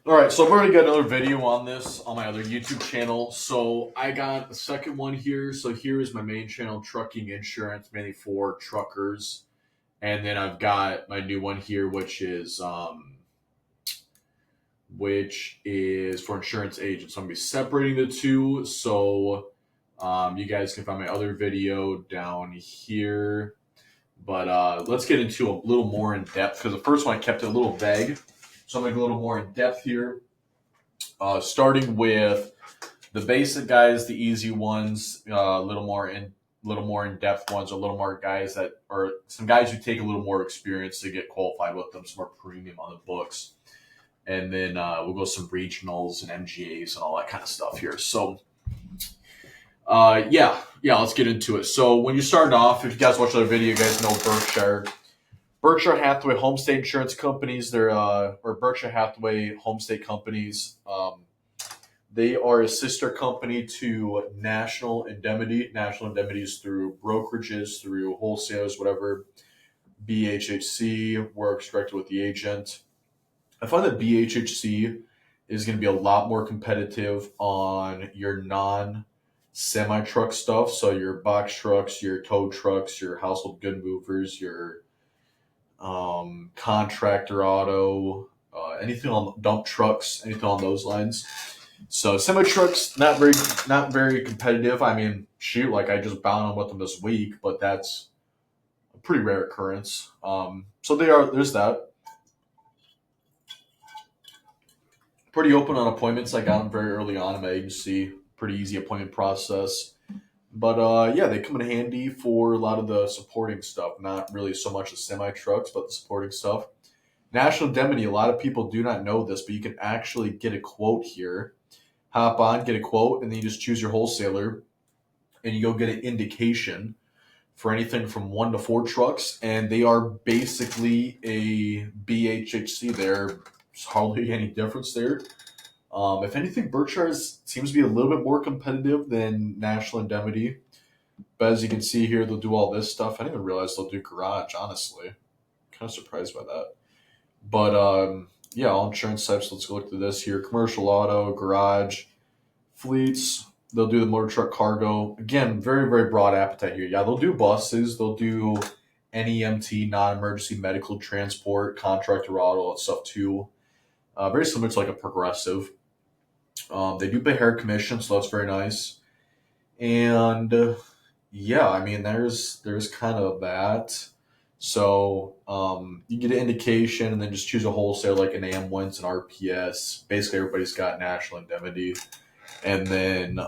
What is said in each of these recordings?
All right, so I've already got another video on this on my other YouTube channel. So I got the second one here. So here is my main channel, Trucking Insurance, mainly for truckers. And then I've got my new one here, which is for insurance agents. So I'm gonna be separating the two. So you guys can find my other video down here. But let's get into a little more in depth because the first one I kept it a little vague. So I'm gonna go a little more in depth here. Starting with the basic guys, the easy ones, a little more in depth ones, a little more guys that are some guys who take a little more experience to get qualified with them, some more premium on the books, and then we'll go some regionals and MGAs and all that kind of stuff here. So, yeah, let's get into it. So when you start off, if you guys watch the video, you guys know Berkshire Hathaway Homestate Insurance Companies. They're or Berkshire Hathaway Homestate Companies. They are a sister company to National Indemnity. National Indemnity is through brokerages, through wholesalers, whatever. BHHC works directly with the agent. I find that BHHC is going to be a lot more competitive on your non semi truck stuff. So your box trucks, your tow trucks, your household good movers, your contractor auto, anything on dump trucks, anything on those lines. So semi trucks not very competitive. I mean, shoot, like I just bound on with them this week, but that's a pretty rare occurrence. So there's that. Pretty open on appointments. I got them very early on in my agency. Pretty easy appointment process. But yeah, they come in handy for a lot of the supporting stuff. Not really so much the semi trucks, but the supporting stuff. National Indemnity. A lot of people do not know this, but you can actually get a quote here. Hop on, get a quote, and then you just choose your wholesaler, and you go get an indication for anything from 1 to 4 trucks, and they are basically a BHHC. There's hardly any difference there. If anything, Berkshire seems to be a little bit more competitive than National Indemnity. But as you can see here, they'll do all this stuff. I didn't even realize they'll do garage, honestly. Kind of surprised by that. But yeah, all insurance types. Let's go look through this here. Commercial auto, garage, fleets. They'll do the motor truck cargo. Again, very, very broad appetite here. Yeah, they'll do buses. They'll do NEMT, non-emergency medical transport, contractor auto, all that stuff too. Very similar to like a Progressive. They do pay higher commission, so that's very nice. And yeah, I mean, there's kind of that. So you get an indication, and then just choose a wholesale like an AmWinds and RPS. Basically, everybody's got National Indemnity, and then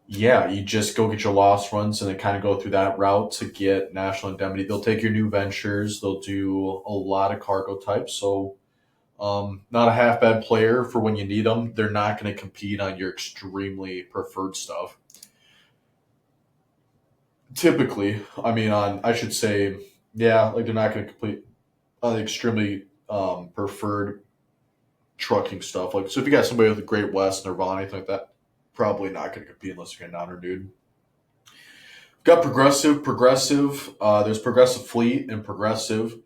yeah, you just go get your loss runs and then kind of go through that route to get National Indemnity. They'll take your new ventures. They'll do a lot of cargo types. So not a half bad player for when you need them. They're not going to compete on your extremely preferred stuff. Typically, I mean, I should say, yeah, like they're not going to compete on the extremely preferred trucking stuff. Like, so if you got somebody with a Great West, Nirvana, anything like that, probably not going to compete unless you're getting down her, dude. Got Progressive. There's Progressive Fleet and Progressive.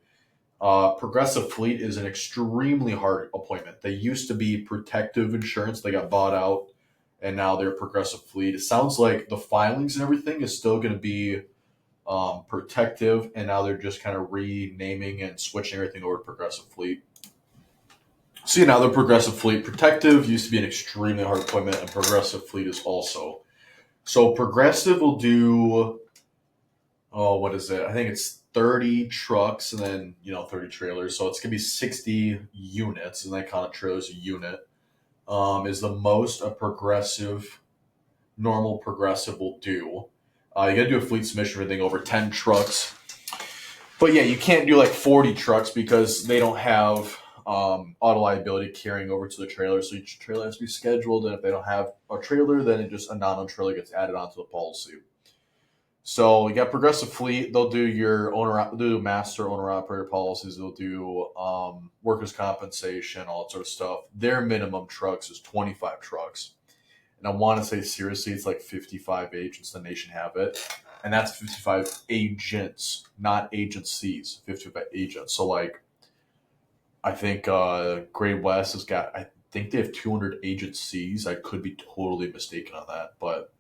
Progressive Fleet is an extremely hard appointment. They used to be Protective Insurance. They got bought out, and now they're Progressive Fleet. It sounds like the filings and everything is still going to be Protective, and now they're just kind of renaming and switching everything over to Progressive Fleet. See, now the Progressive Fleet. Protective used to be an extremely hard appointment, and Progressive Fleet is also. So Progressive will do, oh, what is it? I think it's 30 trucks and then, 30 trailers. So it's going to be 60 units, and they count a trailer as a unit, is the most a normal Progressive will do. You got to do a fleet submission for anything over 10 trucks. But yeah, you can't do like 40 trucks because they don't have auto liability carrying over to the trailer. So each trailer has to be scheduled, and if they don't have a trailer, then a non-owned trailer gets added onto the policy. So you got Progressive Fleet. They'll do your they'll do master owner operator policies. They'll do workers' compensation, all that sort of stuff. Their minimum trucks is 25 trucks. And I want to say seriously, it's like 55 agents the nation have it. And that's 55 agents, not agencies, 55 agents. So like I think Great West has got. I think they have 200 agencies. I could be totally mistaken on that, but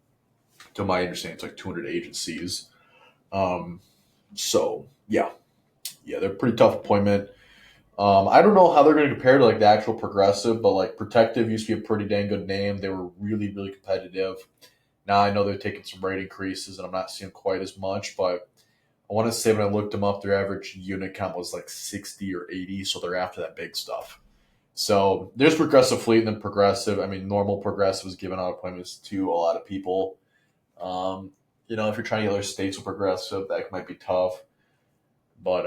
to my understanding, it's like 200 agencies. Um, so yeah, yeah, they're a pretty tough appointment. I don't know how they're going to compare to like the actual Progressive, but like Protective used to be a pretty dang good name. They were really, really competitive. Now I know they're taking some rate increases, and I'm not seeing quite as much. But I want to say when I looked them up, their average unit count was like 60 or 80, so they're after that big stuff. So there's Progressive Fleet and then Progressive. I mean, normal Progressive is giving out appointments to a lot of people. Um, if you're trying to get other states with Progressive, that might be tough. But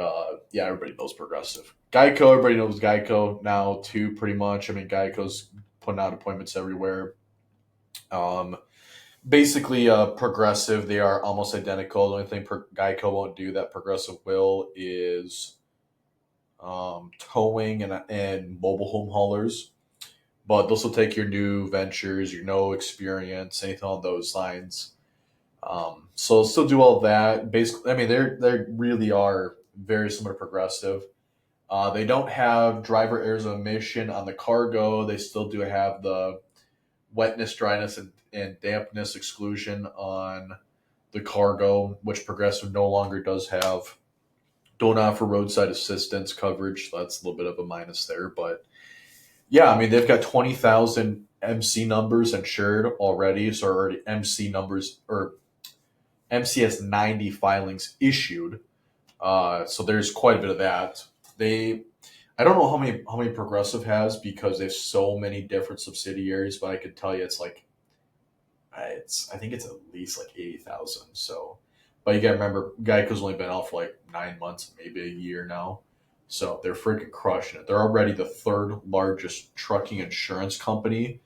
yeah, everybody knows Progressive. Geico, everybody knows Geico now too, pretty much. I mean, Geico's putting out appointments everywhere. Um, Basically, Progressive, they are almost identical. The only thing Geico won't do that Progressive will is towing and mobile home haulers. But they'll still take your new ventures, your no experience, anything on those lines. So they'll still do all that. Basically, I mean, they really are very similar to Progressive. They don't have driver errors of emission on the cargo. They still do have the wetness, dryness, and dampness exclusion on the cargo, which Progressive no longer does have. Don't offer roadside assistance coverage. So that's a little bit of a minus there. But yeah, I mean, they've got 20,000 MC numbers insured already. So already MC numbers or MCS 90 filings issued. So there's quite a bit of that. I don't know how many Progressive has because they have so many different subsidiaries, but I could tell you it's like I think it's at least like 80,000. So, but you gotta remember, Geico's only been out for like 9 months, maybe a year now. So they're freaking crushing it. They're already the third largest trucking insurance company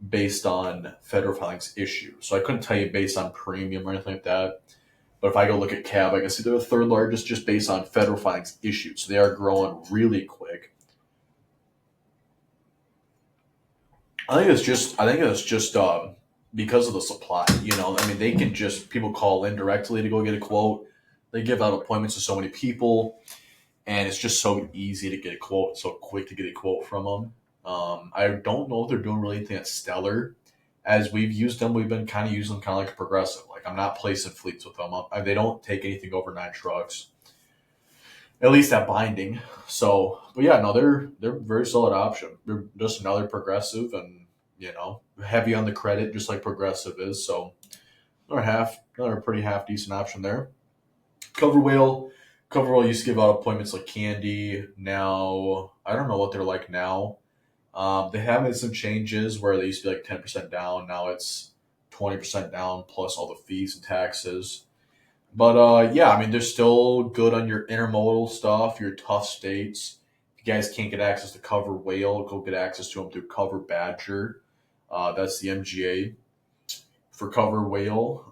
based on federal filings issued. So I couldn't tell you based on premium or anything like that. But if I go look at cab, I can see they're the third largest just based on federal filings issued. So they are growing really quick. I think it's just because of the supply. I mean, they can just people call in directly to go get a quote. They give out appointments to so many people, and it's just so easy to get a quote, so quick to get a quote from them. I don't know if they're doing really anything that's stellar. As we've used them, we've been kind of using them kind of like a Progressive. Like I'm not placing fleets with them. They don't take anything over 9 trucks, at least at binding. So, but yeah, no, they're a very solid option. They're just another Progressive, and heavy on the credit, just like Progressive is. So another pretty half decent option there. Cover Whale, Cover Whale used to give out appointments like candy. Now I don't know what they're like now. They have made some changes where they used to be like 10% down. Now it's 20% down plus all the fees and taxes. But yeah, I mean, they're still good on your intermodal stuff, your tough states. If you guys can't get access to Cover Whale, go get access to them through Cover Badger. That's the MGA for Cover Whale.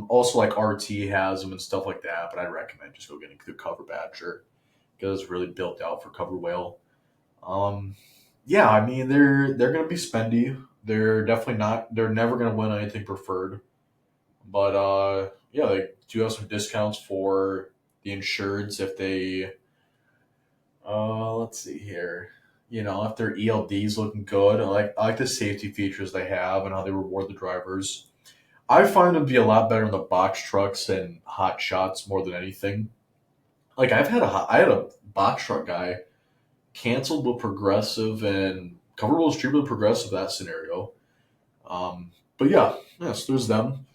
Also, like RT has them and stuff like that, but I recommend just go getting through Cover Badger because it's really built out for Cover Whale. Um, yeah, I mean, they're going to be spendy. They're definitely not. They're never going to win anything preferred. But yeah, they do have some discounts for the insureds if they. Let's see here. If their ELD's looking good, I like the safety features they have and how they reward the drivers. I find them to be a lot better in the box trucks and hot shots more than anything. Like I had a box truck guy canceled with Progressive and Coverable was cheaper than Progressive that scenario. But yeah, yes, there's them.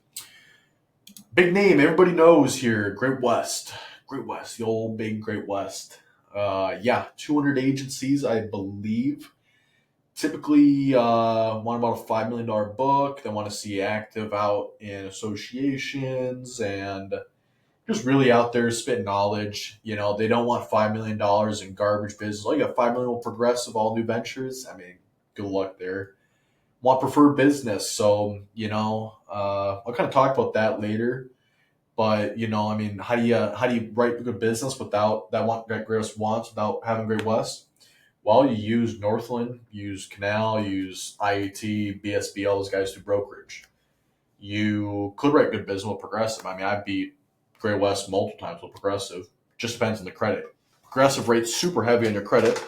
Big name, everybody knows here. Great West, the old big Great West. Yeah, 200 agencies, I believe. Typically, want about a $5 million book. They want to see active out in associations and just really out there spitting knowledge. They don't want $5 million in garbage business. Oh, you got 5 million with Progressive, all new ventures. I mean, good luck there. Want preferred business, so I'll kind of talk about that later. But I mean, how do you write good business without that Great wants without having Great West? Well, you use Northland, use Canal, use IAT, BSB, all those guys do brokerage. You could write good business with Progressive. I mean, I beat Great West multiple times with Progressive. Just depends on the credit. Progressive rates super heavy on your credit.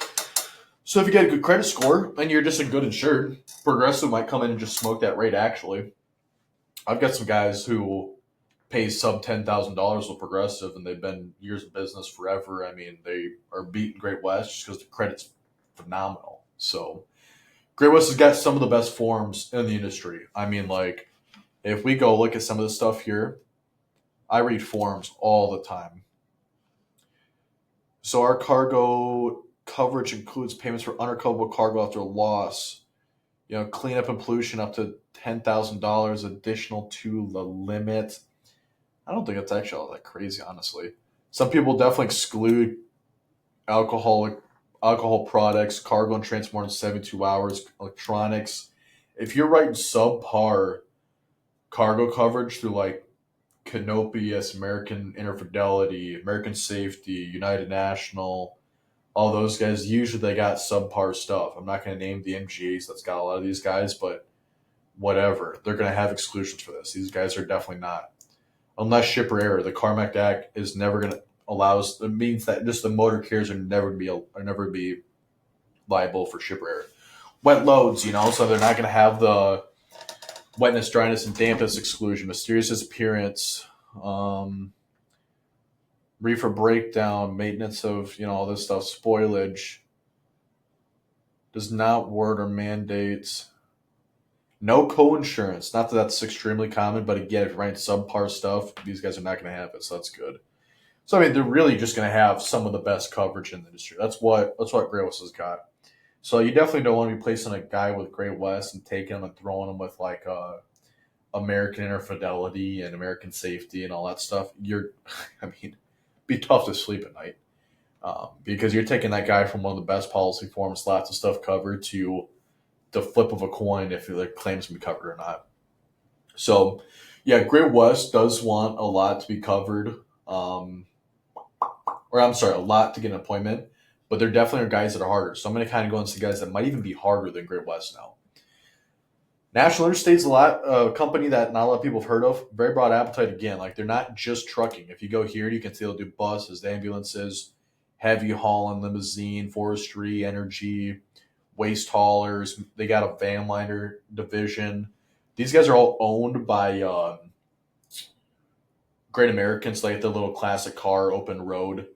So if you get a good credit score and you're just a good insured, Progressive might come in and just smoke that rate. Actually, I've got some guys who pay sub $10,000 with Progressive, and they've been years of business forever. I mean, they are beating Great West just because the credit's phenomenal. So Great West has got some of the best forms in the industry. I mean, like if we go look at some of the stuff here, I read forms all the time. So our cargo coverage includes payments for unrecoverable cargo after loss. Cleanup and pollution up to $10,000 additional to the limit. I don't think it's actually all that crazy, honestly. Some people definitely exclude alcoholic alcohol products, cargo and transport more than 72 hours, electronics. If you're writing subpar cargo coverage through like Canopius, American Interfidelity, American Safety, United National, all those guys, usually they got subpar stuff. I'm not going to name the MGAs that's got a lot of these guys, but whatever. They're going to have exclusions for this. These guys are definitely not. Unless shipper error, the Carmack Act is never going to allows. It means that just the motor carriers are never be liable for shipper error. Wet loads, so they're not going to have the wetness, dryness, and dampness exclusion. Mysterious disappearance, reefer breakdown, maintenance of all this stuff, spoilage. Does not word or mandates. No co-insurance. Not that that's extremely common, but again, if you're writing subpar stuff, these guys are not going to have it, so that's good. So I mean, they're really just going to have some of the best coverage in the industry. That's what Great West has got. So you definitely don't want to be placing a guy with Great West and taking him and throwing him with like American Interfidelity and American Safety and all that stuff. I mean, be tough to sleep at night because you're taking that guy from one of the best policy forms, lots of stuff covered, to the flip of a coin if the claims can be covered or not. So, yeah, Great West does want a lot to be covered, or I'm sorry, a lot to get an appointment, but there definitely are guys that are harder. So I'm going to kind of go into guys that might even be harder than Great West now. National Interstate's a company that not a lot of people have heard of. Very broad appetite again. Like they're not just trucking. If you go here, you can see they'll do buses, ambulances, heavy hauling, limousine, forestry, energy, waste haulers. They got a van liner division. These guys are all owned by Great Americans. So they get the little classic car, open road.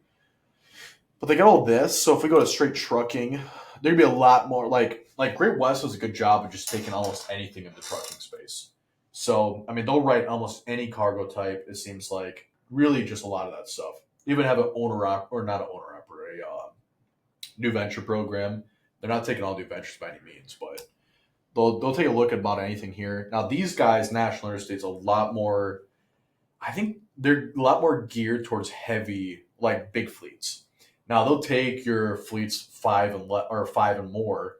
But they got all this. So if we go to straight trucking, there'd be a lot more like Great West does a good job of just taking almost anything in the trucking space. So I mean, they'll write almost any cargo type. It seems like really just a lot of that stuff. Even have an owner op or not an owner operator, new venture program. They're not taking all new ventures by any means, but they'll take a look at about anything here. Now these guys, National Interstate's a lot more. I think they're a lot more geared towards heavy, like big fleets. Now they'll take your fleets or five and more.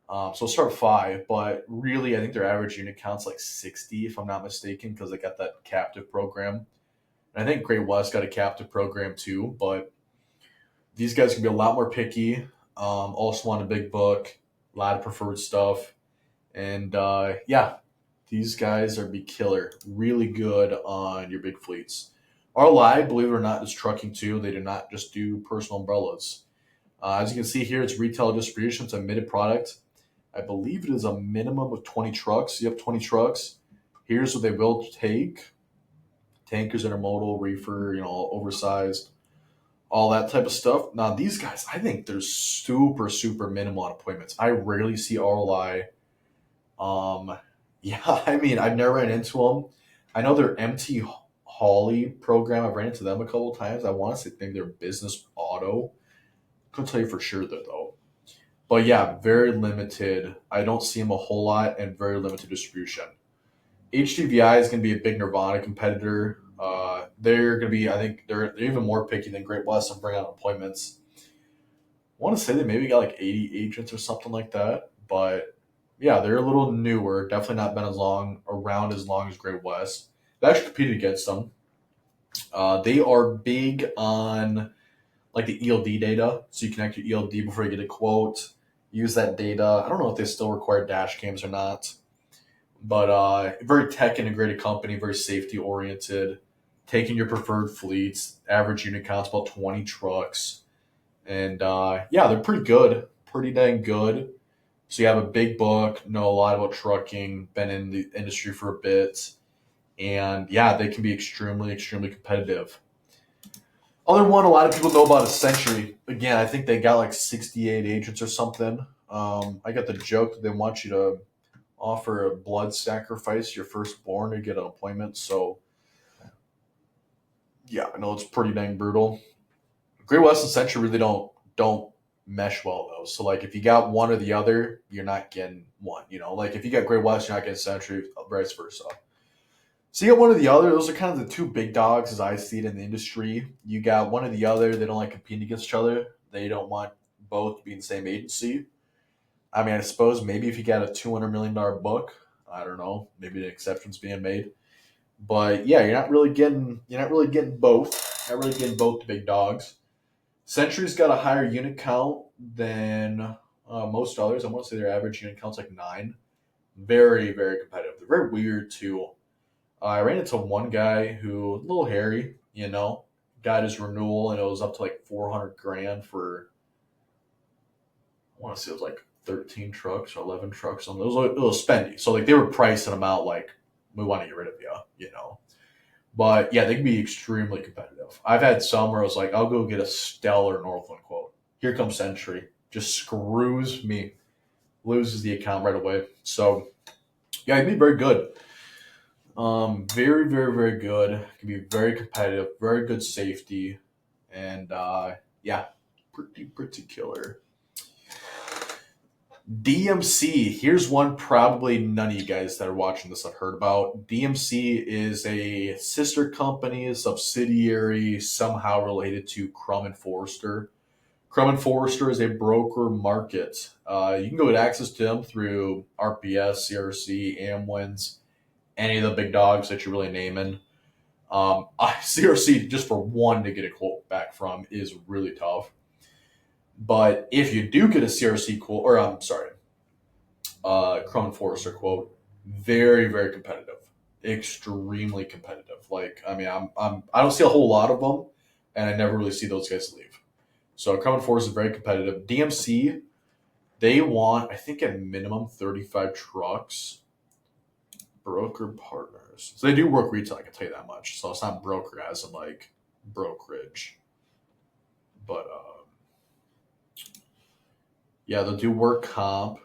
So start five, but really, I think their average unit count's like 60, if I'm not mistaken, because they got that captive program. And I think Great West got a captive program too, but these guys can be a lot more picky. Also want a big book, a lot of preferred stuff, and yeah, these guys are be killer, really good on your big fleets. RLI, believe it or not, is trucking too. They do not just do personal umbrellas. As you can see here, it's retail distribution. It's a admitted product. I believe it is a minimum of 20 trucks. You have 20 trucks. Here's what they will take: tankers, intermodal, reefer, oversized, all that type of stuff. Now, these guys, I think they're super, super minimal on appointments. I rarely see RLI. Yeah, I mean, I've never ran into them. I know their MT Hawley program. I've ran into them a couple of times. I want to think they're business auto. Couldn't tell you for sure though. But yeah, very limited. I don't see them a whole lot and very limited distribution. HDVI is going to be a big Nirvana competitor. They're going to be, I think, they're even more picky than Great West and bring out appointments. I want to say they maybe got like 80 agents or something like that. But yeah, they're a little newer. Definitely not been around as long as Great West. They actually competed against them. They are big on like the ELD data. So you connect your ELD before you get a quote. Use that data. I don't know if they still require dash cams or not, but very tech integrated company, very safety oriented. Taking your preferred fleets, average unit counts about 20 trucks, and yeah, they're pretty good. pretty dang good. So you have a big book, know a lot about trucking, been in the industry for a bit, and yeah, they can be extremely, extremely competitive. Other one a lot of people know about is Century. Again, I think they got like 68 agents or something. I got the joke that they want you to offer a blood sacrifice your firstborn to get an appointment. So yeah, I know it's pretty dang brutal. Great West and Century really don't mesh well though. So like if you got one or the other, you're not getting one. You know, like if you got Great West, you're not getting Century, vice versa. So you got one or the other. Those are kind of the two big dogs as I see it in the industry. You got one or the other. They don't like competing against each other. They don't want both to be in the same agency. I mean, I suppose maybe if you got a $200 million book, I don't know, maybe the exceptions being made. But yeah, you're not really getting both. Not really getting both the big dogs. Century's got a higher unit count than most others. I want to say their average unit count's like 9. Very, very competitive. They're very weird too. I ran into one guy who a little hairy, got his renewal and it was up to like 400 grand for I want to say it was like 13 trucks or 11 trucks. Something. It was spendy. So like they were pricing them out like we want to get rid of you. But yeah, they can be extremely competitive. I've had some where I was like, I'll go get a stellar Northland quote. Here comes Century, just screws me, loses the account right away. So yeah, it'd be very good. Very, very, very good. Can be very competitive, very good safety, and yeah, pretty, pretty killer. DMC. Here's one probably none of you guys that are watching this have heard about. DMC is a sister company, a subsidiary, somehow related to Crum and Forrester. Crum and Forrester is a broker market. You can go get access to them through RPS, CRC, Amwins, any of the big dogs that you're really naming. CRC, just for one to get a quote back from, is really tough. But if you do get a CRC quote, or I'm sorry, Crum and Forrester quote, very, very competitive, extremely competitive. Like, I mean, I don't see a whole lot of them, and I never really see those guys leave. So Crum and Forrester is very competitive. DMC, they want, I think, at minimum 35 trucks. Broker partners. So they do work retail, I can tell you that much. So it's not broker as in like brokerage. But yeah, they'll do work comp,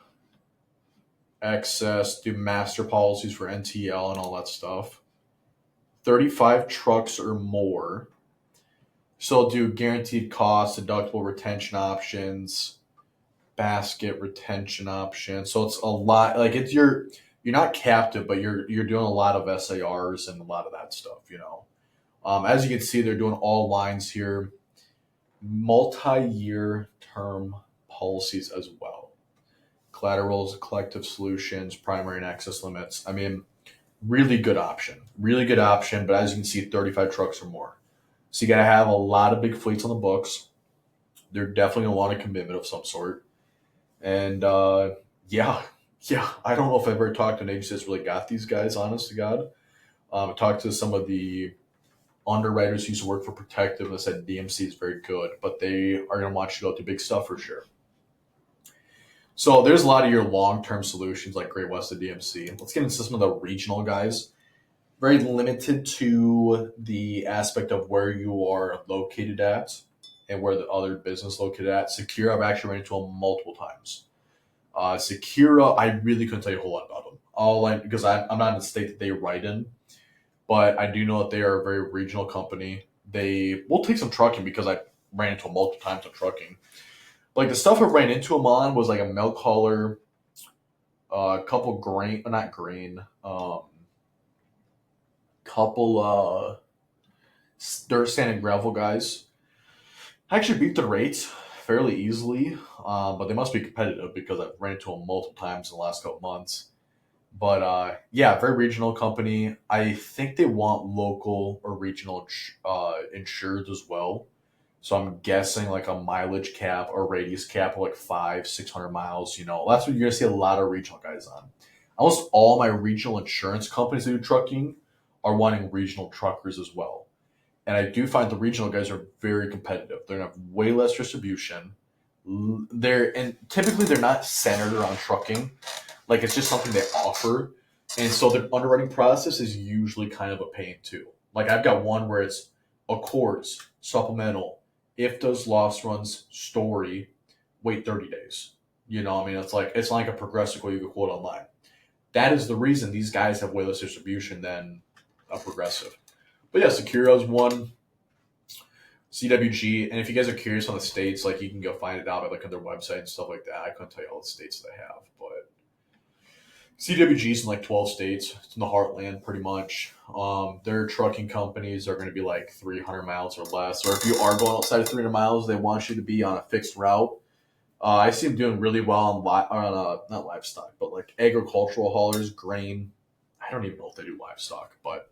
excess, do master policies for NTL and all that stuff. 35 trucks or more. So they'll do guaranteed costs, deductible retention options, basket retention options. So it's a lot like it's you're not captive, but you're doing a lot of SARs and a lot of that stuff. As you can see, they're doing all lines here, multi-year term policies as well. Collaterals, collective solutions, primary and excess limits. I mean, really good option. Really good option, but as you can see, 35 trucks or more. So you got to have a lot of big fleets on the books. They're definitely going to want a commitment of some sort. And yeah, yeah, I don't know if I've ever talked to an agency that's really got these guys, honest to God. I talked to some of the underwriters who used to work for Protective and they said DMC is very good, but they are going to want you to go to big stuff for sure. So there's a lot of your long-term solutions like Great West and DMC. Let's get into some of the regional guys. Very limited to the aspect of where you are located at and where the other business located at. Secure, I've actually ran into them multiple times. Secura, I really couldn't tell you a whole lot about them. Because I'm not in the state that they write in, but I do know that they are a very regional company. They will take some trucking because I ran into them multiple times on trucking. Like the stuff I ran into them on was like a milk hauler, a couple grain, not grain, couple dirt sand and gravel guys. I actually beat the rates fairly easily, but they must be competitive because I've ran into them multiple times in the last couple months. But yeah, very regional company. I think they want local or regional insured as well. So I'm guessing like a mileage cap or radius cap of like 500-600 miles. That's what you're gonna see a lot of regional guys on. Almost all my regional insurance companies that do trucking are wanting regional truckers as well. And I do find the regional guys are very competitive. They're gonna have way less distribution, And typically they're not centered around trucking. Like it's just something they offer, and so the underwriting process is usually kind of a pain too. Like I've got one where it's Accords, supplemental, if does loss runs, story, wait 30 days. I mean, it's like a progressive where you can quote online. That is the reason these guys have way less distribution than a progressive. But yeah, Securia's one, CWG, and if you guys are curious on the states, like you can go find it out by looking at their website and stuff like that. I couldn't tell you all the states that I have, but CWG's in like 12 states. It's in the heartland pretty much. Their trucking companies are going to be like 300 miles or less. Or if you are going outside of 300 miles, they want you to be on a fixed route. I see them doing really well on not livestock, but like agricultural haulers, grain. I don't even know if they do livestock, but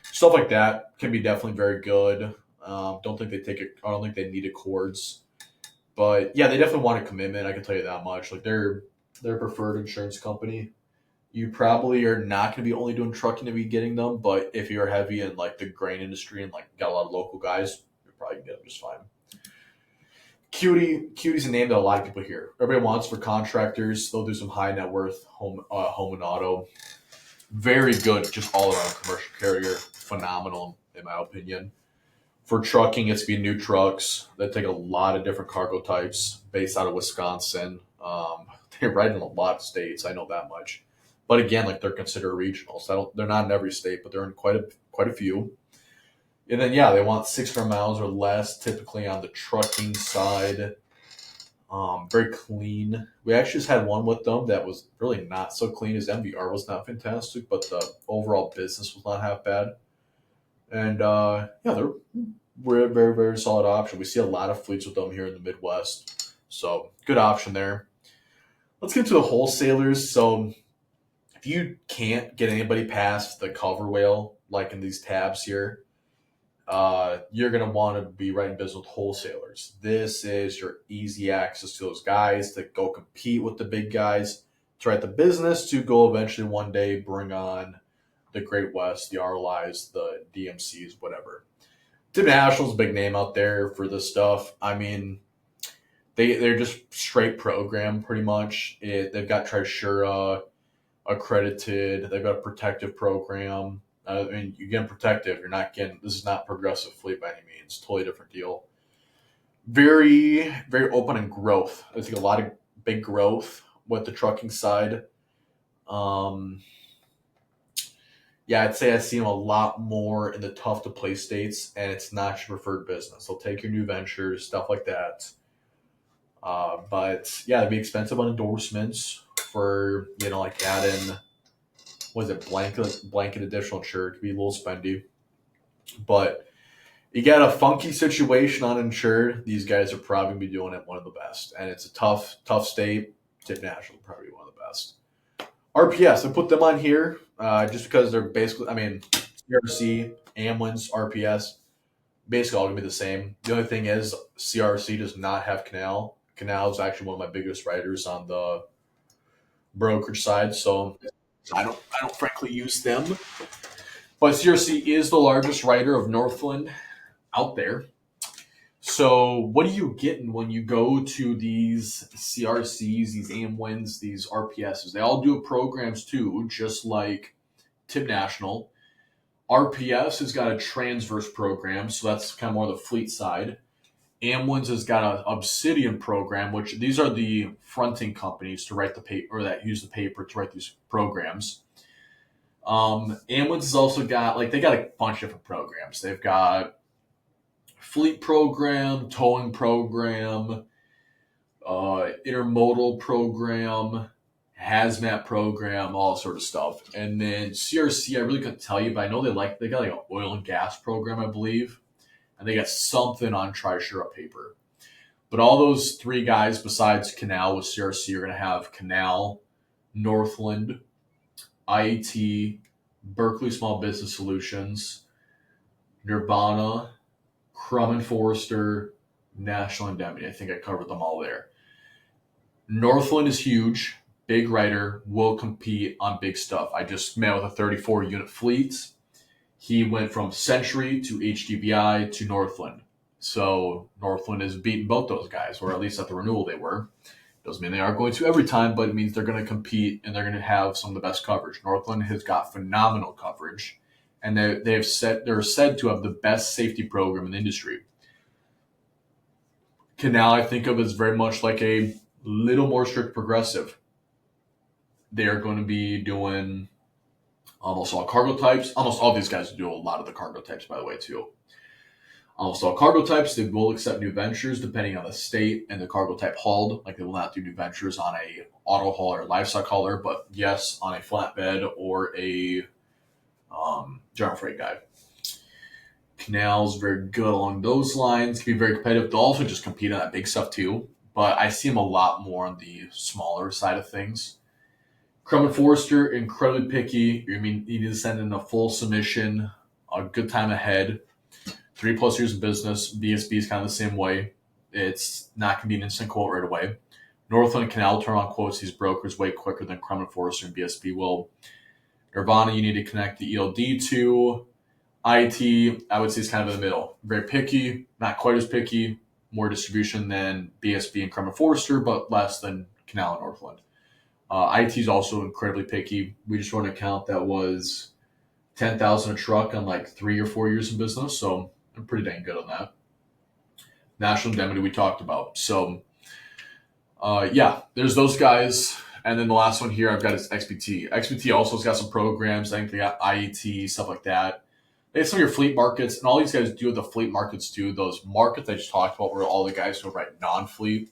stuff like that can be definitely very good. Don't think they take it. I don't think they need Accords, but yeah, they definitely want a commitment. I can tell you that much. Like their preferred insurance company. You probably are not going to be only doing trucking to be getting them, but if you're heavy in like the grain industry and like got a lot of local guys, you're probably gonna get them just fine. Cutie's a name that a lot of people hear. Everybody wants for contractors. They'll do some high net worth home and auto. Very good, just all around commercial carrier. Phenomenal, in my opinion. For trucking, it's be new trucks that take a lot of different cargo types based out of Wisconsin. They ride in a lot of states. I know that much. But again, like they're considered regional, so they're not in every state, but they're in quite a few. And then yeah, they want 600 miles or less, typically on the trucking side. Very clean. We actually just had one with them that was really not so clean. As MVR was not fantastic, but the overall business was not half bad. And yeah, we're a very, very solid option. We see a lot of fleets with them here in the Midwest. So good option there. Let's get to the wholesalers. So if you can't get anybody past the cover whale, like in these tabs here, you're going to want to be right in business with wholesalers. This is your easy access to those guys to go compete with the big guys, to write the business, to go eventually one day bring on the Great West, the RLIs, the DMCs, whatever. Tim National's a big name out there for this stuff. I mean, they're just straight program pretty much. They've got Trisura accredited. They've got a protective program. I mean, you get protective. You're not getting. This is not progressive fleet by any means. Totally different deal. Very, very open and growth. I think a lot of big growth with the trucking side. Um, yeah, I'd say I see them a lot more in the tough to place states, and it's not your preferred business. They'll take your new ventures, stuff like that. But yeah, it'd be expensive on endorsements for like adding was it blanket additional insured to be a little spendy. But you got a funky situation uninsured. These guys are probably gonna be doing it one of the best, and it's a tough state. Tip National probably one of the best. RPS, I put them on here just because they're basically. I mean, CRC, Amwins, RPS, basically all gonna be the same. The only thing is CRC does not have Canal. Canal is actually one of my biggest writers on the brokerage side, so I don't frankly use them. But CRC is the largest writer of Northland out there. So what are you getting when you go to these CRCs, these AMWINs, these RPSs? They all do programs too, just like Tib National. RPS has got a transverse program, so that's kind of more the fleet side. Amwins has got an Obsidian program, which these are the fronting companies to write the paper or that use the paper to write these programs. Amwins has also got they got a bunch of different programs. They've got fleet program, towing program, intermodal program, hazmat program, all sort of stuff. And then CRC, I really couldn't tell you, but I know they got an oil and gas program, I believe, and they got something on Trisura paper. But all those three guys besides Canal with CRC are going to have Canal, Northland, IAT, Berkeley Small Business Solutions, Nirvana, Crum and Forrester, National Indemnity. I think I covered them all there. Northland is huge, big writer, will compete on big stuff. I just met with a 34 unit fleet. He went from Century to HDBI to Northland. So Northland is beating both those guys, or at least at the renewal they were. Doesn't mean they are going to every time, but it means they're going to compete and they're going to have some of the best coverage. Northland has got phenomenal coverage, and they're said to have the best safety program in the industry. Canal, I think of as very much like a little more strict progressive. They are going to be doing almost all cargo types. Almost all these guys do a lot of the cargo types, by the way, too. Almost all cargo types, they will accept new ventures depending on the state and the cargo type hauled. Like they will not do new ventures on a auto hauler or livestock hauler, but yes, on a flatbed or a general freight guy. Canal's very good along those lines. Can be very competitive. They'll also just compete on that big stuff too. But I see them a lot more on the smaller side of things. Crum and Forrester, incredibly picky. You mean you need to send in a full submission, a good time ahead. 3+ years of business. BSB is kind of the same way. It's not going to be an instant quote right away. Northland and Canal turn on quotes these brokers way quicker than Crum and Forrester and BSB will. Nirvana, you need to connect the ELD to. IT, I would say, is kind of in the middle. Very picky, not quite as picky, more distribution than BSB and Crum and Forrester, but less than Canal and Northland. IT is also incredibly picky. We just run an account that was 10,000 a truck on like 3 or 4 years of business, so I'm pretty dang good on that. National Indemnity we talked about. So, yeah, there's those guys. And then the last one here I've got is XPT. XPT also has got some programs. I think they got IET, stuff like that. They have some of your fleet markets, and all these guys do the fleet markets too. Those markets I just talked about were all the guys who write non-fleet.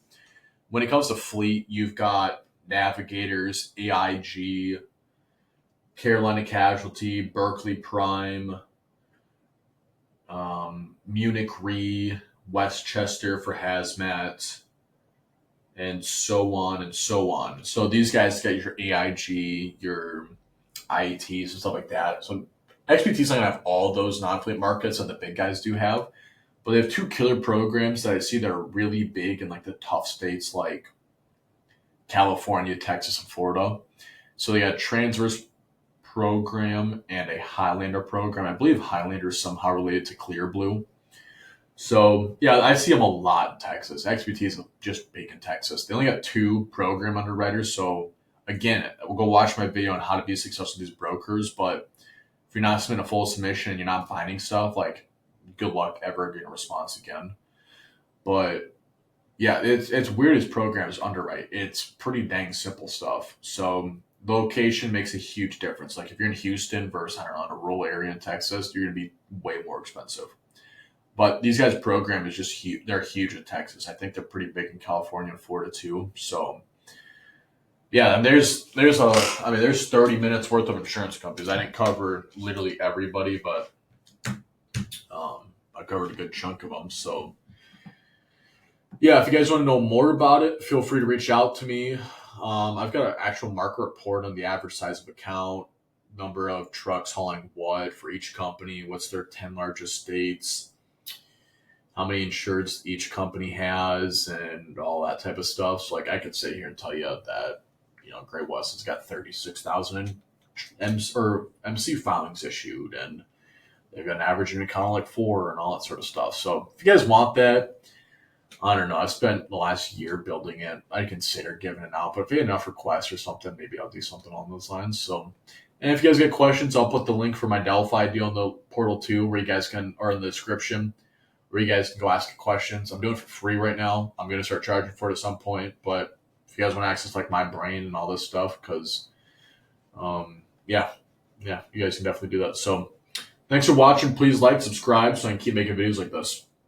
When it comes to fleet, you've got Navigators, AIG, Carolina Casualty, Berkeley Prime, Munich Re, Westchester for hazmat, and so on and so on. So these guys get your AIG, your IETs, and stuff like that. So XPT's not going to have all those non-fleet markets that the big guys do have, but they have two killer programs that I see that are really big in like the tough states like California, Texas, and Florida. So they got a Transverse program and a Highlander program. I believe Highlander is somehow related to Clear Blue. So yeah, I see them a lot in Texas. XPT is just big in Texas. They only got 2 program underwriters. So again, we'll go watch my video on how to be successful with these brokers. But if you're not submitting a full submission and you're not finding stuff, like good luck ever getting a response again. But yeah, it's weird as programs underwrite. It's pretty dang simple stuff. So location makes a huge difference. Like if you're in Houston versus, I don't know, in a rural area in Texas, you're going to be way more expensive. But these guys' program is just huge. They're huge in Texas. I think they're pretty big in California and Florida too. So yeah, and there's 30 minutes worth of insurance companies. I didn't cover literally everybody, but I covered a good chunk of them. So yeah, if you guys want to know more about it, feel free to reach out to me. I've got an actual market report on the average size of account, number of trucks hauling what for each company, what's their 10 largest states, how many insureds each company has, and all that type of stuff. So like I could sit here and tell you that, Great West has got 36,000 MC filings issued, and they've got an average unit count of like 4 and all that sort of stuff. So if you guys want that, I don't know. I've spent the last year building it. I consider giving it out, but if you have enough requests or something, maybe I'll do something along those lines. So, and if you guys get questions, I'll put the link for my Delphi deal in the portal too, or in the description, where you guys can go ask questions. I'm doing it for free right now. I'm going to start charging for it at some point, but if you guys want to access like my brain and all this stuff, because, yeah, you guys can definitely do that. So, thanks for watching. Please like, subscribe, so I can keep making videos like this.